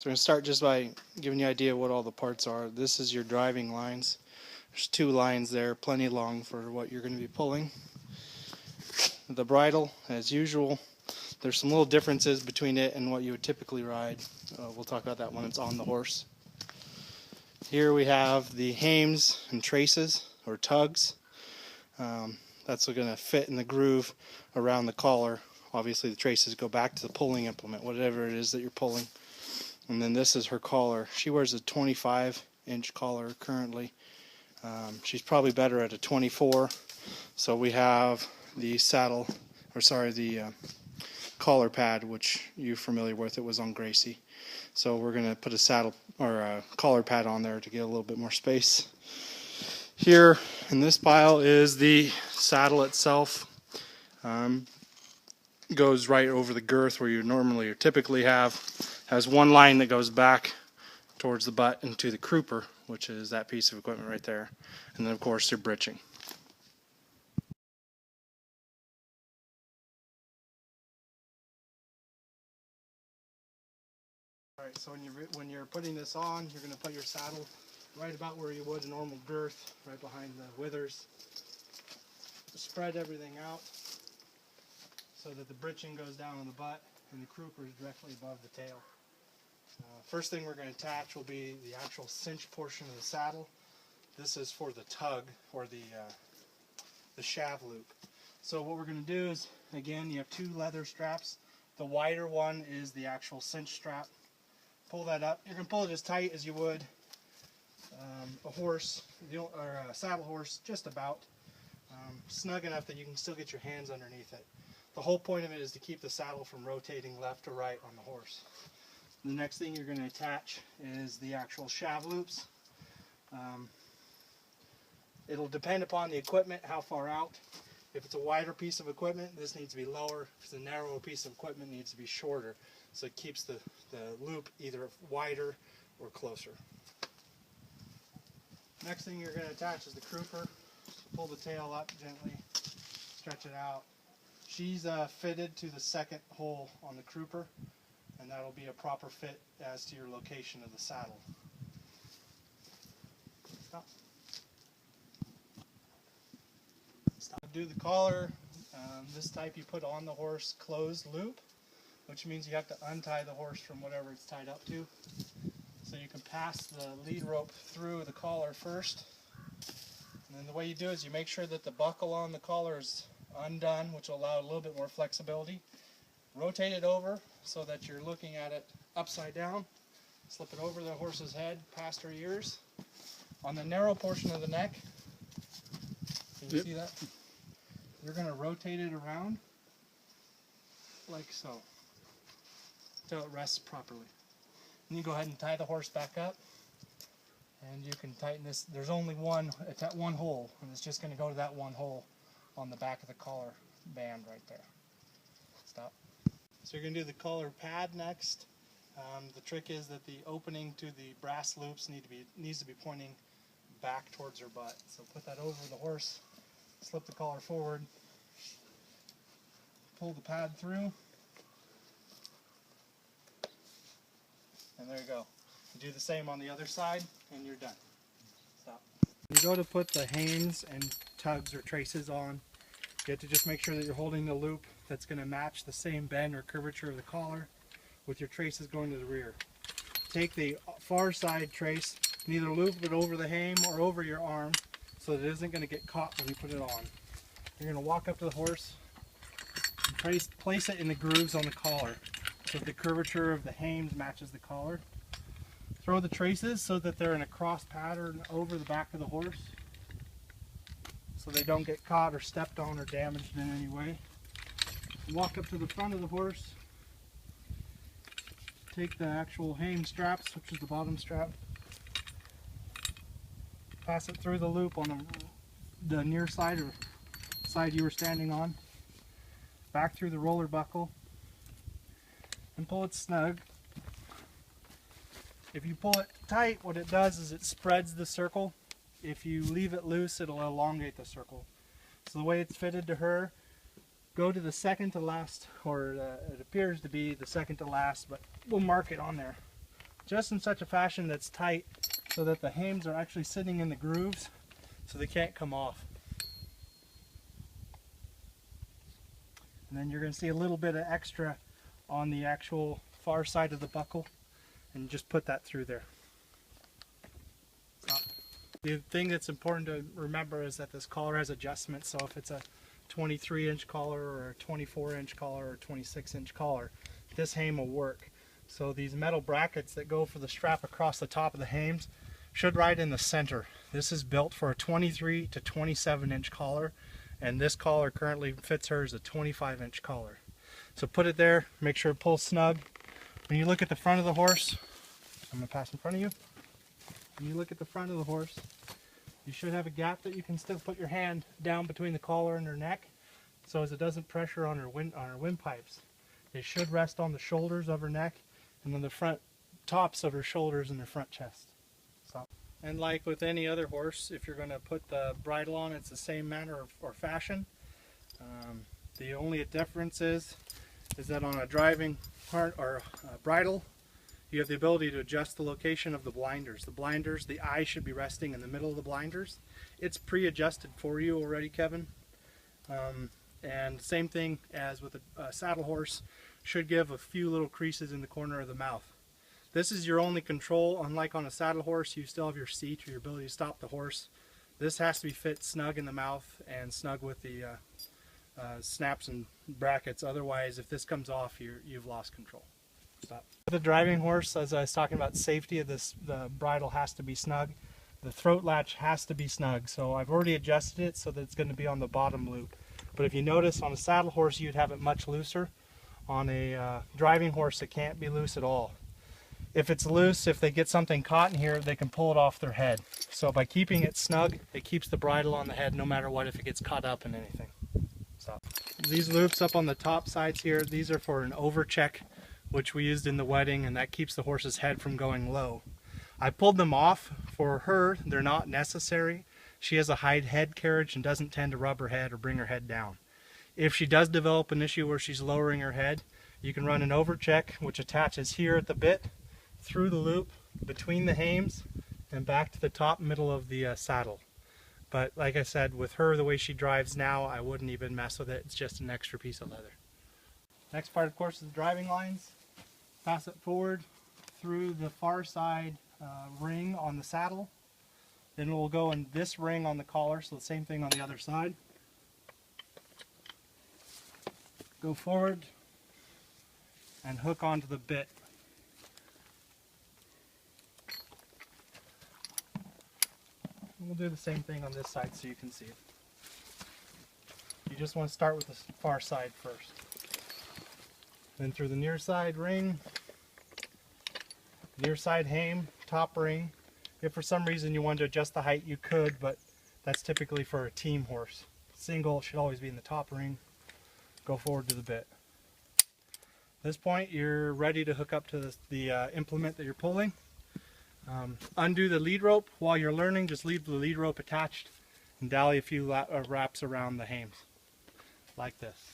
So we're going to start just by giving you an idea of what all the parts are. This is your driving lines. There's 2 lines there, plenty long for what you're going to be pulling. The bridle, as usual, there's some little differences between it and what you would typically ride. We'll talk about that when it's on the horse. Here we have the hames and traces, or tugs. That's going to fit in the groove around the collar. Obviously the traces go back to the pulling implement, whatever it is that you're pulling. And then this is her collar. She wears a 25-inch collar currently. She's probably better at a 24. So we have the collar pad, which you're familiar with. It was on Gracie. So we're going to put a saddle or a collar pad on there to get a little bit more space. Here in this pile is the saddle itself. Goes right over the girth where you normally or typically has one line that goes back towards the butt into the crupper, which is that piece of equipment right there, and then of course your britching. Alright, so when you're putting this on, you're going to put your saddle right about where you would a normal girth, right behind the withers. Spread everything out so that the britching goes down on the butt and the crupper is directly above the tail. First thing we're going to attach will be the actual cinch portion of the saddle. This is for the tug, or the shaft loop. So what we're going to do is, again, you have 2 leather straps. The wider one is the actual cinch strap. Pull that up. You're going to pull it as tight as you would a horse, or a saddle horse, just about. Snug enough that you can still get your hands underneath it. The whole point of it is to keep the saddle from rotating left or right on the horse. The next thing you're going to attach is the actual shaft loops. It'll depend upon the equipment, how far out. If it's a wider piece of equipment, this needs to be lower. If it's a narrower piece of equipment, it needs to be shorter. So it keeps the loop either wider or closer. Next thing you're going to attach is the crupper. Pull the tail up gently, stretch it out. She's fitted to the second hole on the crupper, and that'll be a proper fit as to your location of the saddle. Stop. Do the collar. This type you put on the horse closed loop, which means you have to untie the horse from whatever it's tied up to. So you can pass the lead rope through the collar first. And then the way you do is you make sure that the buckle on the collar is undone, which will allow a little bit more flexibility. Rotate it over so that you're looking at it upside down. Slip it over the horse's head, past her ears. On the narrow portion of the neck, can you see that? You're going to rotate it around like so, until it rests properly. And you go ahead and tie the horse back up. And you can tighten this. There's only one, it's at one hole, and it's just going to go to that one hole on the back of the collar band right there. Stop. So you're going to do the collar pad next. The trick is that the opening to the brass loops needs to be pointing back towards her butt. So put that over the horse, slip the collar forward, pull the pad through, and there you go. You do the same on the other side, and you're done. Stop. When you go to put the hames and tugs or traces on, you have to just make sure that you're holding the loop that's going to match the same bend or curvature of the collar with your traces going to the rear. Take the far side trace and either loop it over the hame or over your arm so that it isn't going to get caught when you put it on. You're going to walk up to the horse and place it in the grooves on the collar so the curvature of the hames matches the collar. Throw the traces so that they're in a cross pattern over the back of the horse so they don't get caught or stepped on or damaged in any way. Walk up to the front of the horse, take the actual hame straps, which is the bottom strap, pass it through the loop on the near side or side you were standing on, back through the roller buckle, and pull it snug. If you pull it tight, what it does is it spreads the circle. If you leave it loose, it'll elongate the circle. So the way it's fitted to her, go to the second to last, or it appears to be the second to last, but we'll mark it on there. just in such a fashion that's tight so that the hames are actually sitting in the grooves so they can't come off. And then you're going to see a little bit of extra on the actual far side of the buckle, and just put that through there. The thing that's important to remember is that this collar has adjustments, so if it's a 23-inch collar or a 24-inch collar or a 26-inch collar, this hame will work. So these metal brackets that go for the strap across the top of the hames should ride in the center. This is built for a 23 to 27-inch collar, and this collar currently fits her as a 25-inch collar. So put it there, make sure it pulls snug. When you look at the front of the horse, I'm going to pass in front of you. When you look at the front of the horse, you should have a gap that you can still put your hand down between the collar and her neck, so as it doesn't pressure on her windpipes. They should rest on the shoulders of her neck and on the front tops of her shoulders and her front chest. So, and like with any other horse, if you're going to put the bridle on, it's the same manner or fashion. The only difference is that on a driving bridle, you have the ability to adjust the location of the blinders. The blinders, the eye should be resting in the middle of the blinders. It's pre-adjusted for you already, Kevin. And same thing as with a saddle horse, should give a few little creases in the corner of the mouth. This is your only control. Unlike on a saddle horse, you still have your seat or your ability to stop the horse. This has to be fit snug in the mouth and snug with the snaps and brackets. Otherwise, if this comes off, you've lost control. Stop. The driving horse, as I was talking about safety of this, the bridle has to be snug. The throat latch has to be snug. So I've already adjusted it so that it's going to be on the bottom loop. But if you notice, on a saddle horse, you'd have it much looser. On a driving horse, it can't be loose at all. If it's loose, if they get something caught in here, they can pull it off their head. So by keeping it snug, it keeps the bridle on the head no matter what, if it gets caught up in anything. Stop. These loops up on the top sides here, these are for an overcheck, which we used in the wedding, and that keeps the horse's head from going low. I pulled them off for her. They're not necessary. She has a high head carriage and doesn't tend to rub her head or bring her head down. If she does develop an issue where she's lowering her head, you can run an overcheck, which attaches here at the bit, through the loop, between the hames, and back to the top middle of the saddle. But like I said, with her, the way she drives now, I wouldn't even mess with it. It's just an extra piece of leather. Next part, of course, is the driving lines. Pass it forward through the far side ring on the saddle. Then we'll go in this ring on the collar, so the same thing on the other side. Go forward and hook onto the bit. And we'll do the same thing on this side so you can see it. You just want to start with the far side first. Then through the near side ring, near side hame, top ring. If for some reason you want to adjust the height, you could, but that's typically for a team horse. Single should always be in the top ring. Go forward to the bit. At this point, you're ready to hook up to the implement that you're pulling. Undo the lead rope. While you're learning, just leave the lead rope attached and dally a few wraps around the hames, like this.